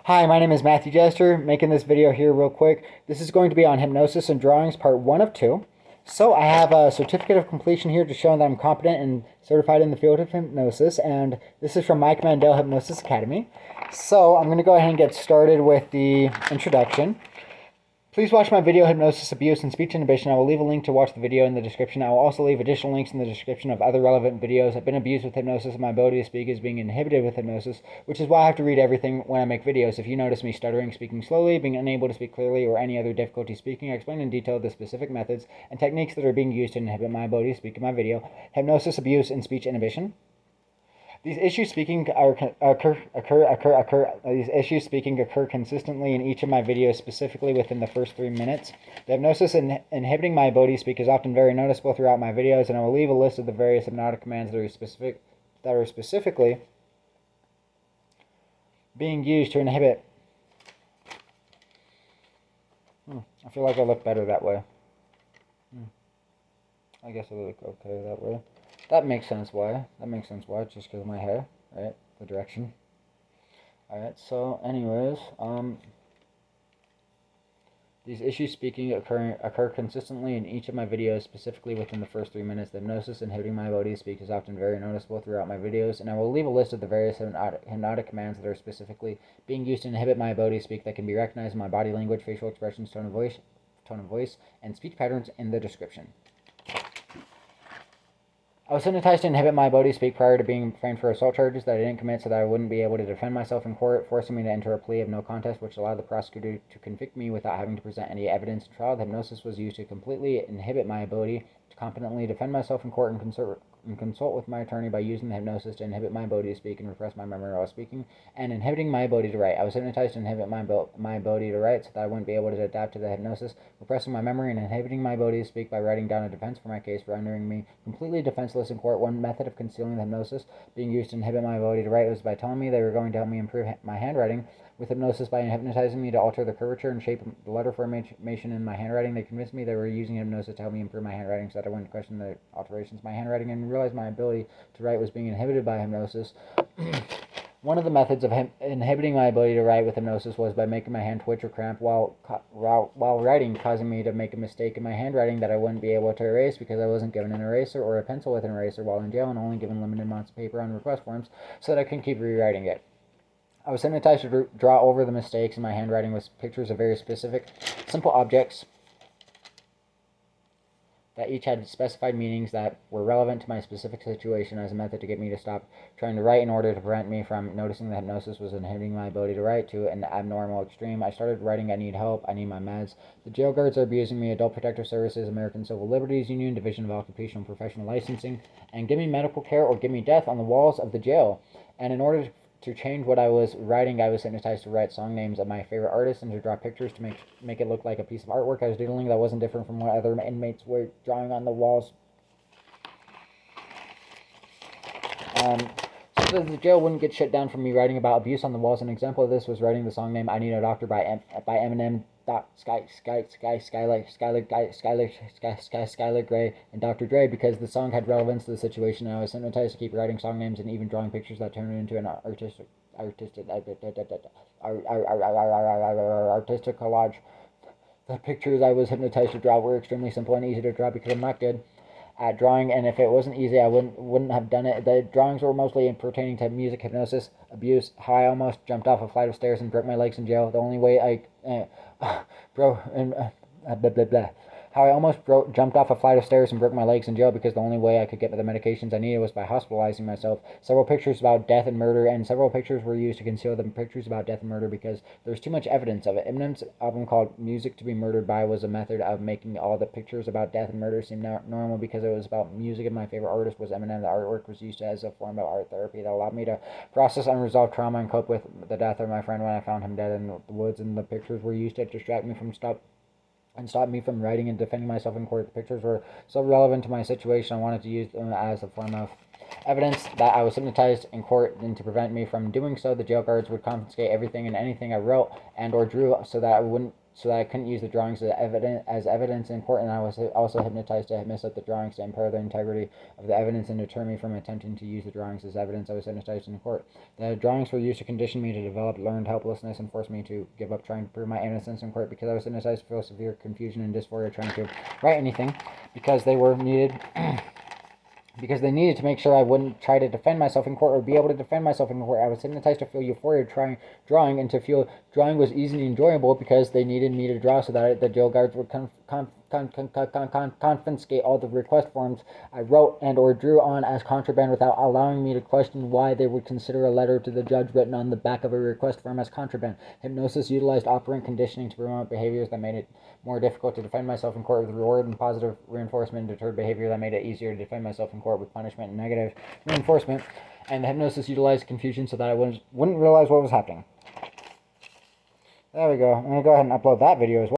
Hi, my name is Matthew Jester, making this video here real quick. This is going to be on hypnosis and drawings, part 1 of 2. So I have a certificate of completion here to show that I'm competent and certified in the field of hypnosis, and this is from Mike Mandel Hypnosis Academy. So I'm going to go ahead and get started with the introduction. Please watch my video, Hypnosis, Abuse, and Speech Inhibition. I will leave a link to watch the video in the description. I will also leave additional links in the description of other relevant videos. I've been abused with hypnosis, and my ability to speak is being inhibited with hypnosis, which is why I have to read everything when I make videos. If you notice me stuttering, speaking slowly, being unable to speak clearly, or any other difficulty speaking, I explain in detail the specific methods and techniques that are being used to inhibit my ability to speak in my video, Hypnosis, Abuse, and Speech Inhibition. These issues speaking occur consistently in each of my videos, specifically within the first 3 minutes. The hypnosis inhibiting my ability to speak is often very noticeable throughout my videos, and I will leave a list of the various hypnotic commands that are specifically being used to inhibit. I feel like I look better that way. I guess I look okay that way. That makes sense why. It's just because of my hair, right? The direction. Alright, so anyways, these issues speaking occur consistently in each of my videos, specifically within the first 3 minutes. The hypnosis inhibiting my ability to speak is often very noticeable throughout my videos, and I will leave a list of the various hypnotic commands that are specifically being used to inhibit my ability to speak that can be recognized in my body language, facial expressions, tone of voice, and speech patterns in the description. I was hypnotized to inhibit my ability to speak prior to being framed for assault charges that I didn't commit so that I wouldn't be able to defend myself in court, forcing me to enter a plea of no contest, which allowed the prosecutor to convict me without having to present any evidence in trial. The hypnosis was used to completely inhibit my ability to competently defend myself in court and consult with my attorney by using the hypnosis to inhibit my ability to speak and repress my memory while speaking, and inhibiting my ability to write. I was hypnotized to inhibit my ability to write so that I wouldn't be able to adapt to the hypnosis, repressing my memory and inhibiting my ability to speak by writing down a defense for my case, rendering me completely defenseless in court. One method of concealing the hypnosis being used to inhibit my ability to write was by telling me they were going to help me improve my handwriting with hypnosis by hypnotizing me to alter the curvature and shape of the letter formation in my handwriting. They convinced me they were using hypnosis to help me improve my handwriting so that I wouldn't question the alterations in my handwriting and realize my ability to write was being inhibited by hypnosis. One of the methods of inhibiting my ability to write with hypnosis was by making my hand twitch or cramp while writing, causing me to make a mistake in my handwriting that I wouldn't be able to erase because I wasn't given an eraser or a pencil with an eraser while in jail and only given limited amounts of paper on request forms so that I can keep rewriting it. I was hypnotized to draw over the mistakes in my handwriting with pictures of very specific, simple objects that each had specified meanings that were relevant to my specific situation as a method to get me to stop trying to write in order to prevent me from noticing that hypnosis was inhibiting my ability to write to an abnormal extreme. I started writing, I need help, I need my meds. The jail guards are abusing me, Adult Protective Services, American Civil Liberties Union, Division of Occupational and Professional Licensing, and give me medical care or give me death on the walls of the jail. And in order to change what I was writing, I was hypnotized to write song names of my favorite artists and to draw pictures to make it look like a piece of artwork I was doodling that wasn't different from what other inmates were drawing on the walls. So that the jail wouldn't get shut down from me writing about abuse on the walls. An example of this was writing the song name "I Need a Doctor" by Eminem, Skylar Grey, and Dr. Dre, because the song had relevance to the situation. I was hypnotized to keep writing song names and even drawing pictures that turned into an artistic collage. The pictures I was hypnotized to draw were extremely simple and easy to draw because I'm not good at drawing, and if it wasn't easy, I wouldn't have done it. The drawings were mostly pertaining to music, hypnosis, abuse, how I almost jumped off a flight of stairs and broke my legs in jail. The only way how I almost jumped off a flight of stairs and broke my legs in jail because the only way I could get the medications I needed was by hospitalizing myself. Several pictures about death and murder, and several pictures were used to conceal the pictures about death and murder because there's too much evidence of it. Eminem's album called Music to be Murdered By was a method of making all the pictures about death and murder seem normal because it was about music and my favorite artist was Eminem. The artwork was used as a form of art therapy that allowed me to process unresolved trauma and cope with the death of my friend when I found him dead in the woods, and the pictures were used to distract me from stop me from writing and defending myself in court. The pictures were so relevant to my situation, I wanted to use them as a form of evidence that I was hypnotized in court, and to prevent me from doing so, the jail guards would confiscate everything and anything I wrote and or drew so that I wouldn't so that I couldn't use the drawings as evidence in court, and I was also hypnotized to misled the drawings to impair the integrity of the evidence and deter me from attempting to use the drawings as evidence. I was hypnotized in court. The drawings were used to condition me to develop learned helplessness and force me to give up trying to prove my innocence in court, because I was hypnotized to feel severe confusion and dysphoria trying to write anything, because they were needed because they needed to make sure I wouldn't try to defend myself in court or be able to defend myself in court. I was hypnotized to feel euphoria drawing and to feel drawing was easy and enjoyable, because they needed me to draw so that the jail guards would confiscate all the request forms I wrote and or drew on as contraband without allowing me to question why they would consider a letter to the judge written on the back of a request form as contraband. Hypnosis utilized operant conditioning to promote behaviors that made it more difficult to defend myself in court with reward and positive reinforcement, deterred behavior that made it easier to defend myself in court with punishment and negative reinforcement. And the hypnosis utilized confusion so that I wouldn't realize what was happening. There we go. I'm going to go ahead and upload that video as well.